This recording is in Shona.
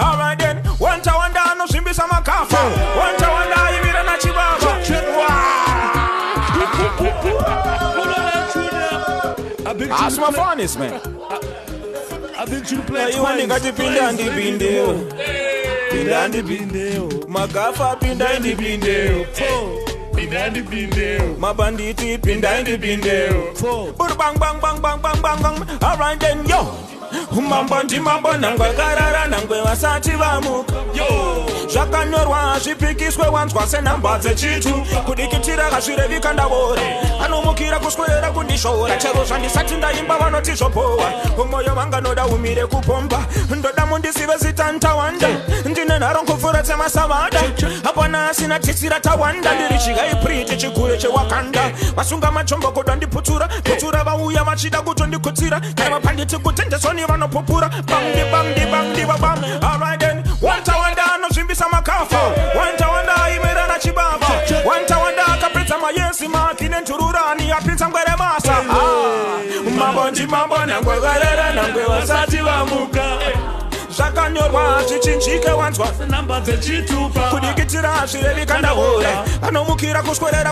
Alright then, one Tawanda anozvimbisa makafa. One Tawanda aimira nachibaba. That's my funniest, man. I've been to play You want to pinda and bindeo. Pinda and bindeo. Magafa pinda and bindeo. Pinda and bindeo. Mabanditi pinda and bindeo. Bang bang bang bang bang bang bang. Alright then, yo. Mambo nangwe karara nangwe wasati vamuka. Zvakanyorwa zvipikiswe wanzwa senhamba dzechitu. Kudikitira kazvirevi kandavore. Anomukira kuswera kundishora. Chero zvandisati ndaimba vanoti zvopowa. Umwoyo wanga noda umire kupomba. Ndoda mundisive zita Tawanda. Ndine nharo nkufura dzemasavada. Hapana asina titsira Tawanda. Ndiri chigaipiriti chikure chewakanda. Vasunga machombo kodwa ndiputura. Putura vauya vachida kutondikutsira. Kana vapanditi kutendesoni vanopupura. Bangdi bangdi bangdi babam. Alright then, one Tawanda anozvimbisa makafa. One Tawanda aimira nachibaba. One Tawanda akapedza mayesi makine ntururani apinza ngwere masa. Mambo nangwe garara nangwe wasati vamuka. Zvakanyorwa zvichinjike wanzwa Namba dzechitu. kudikitira zvirevi kandavore. Anomukira kuswera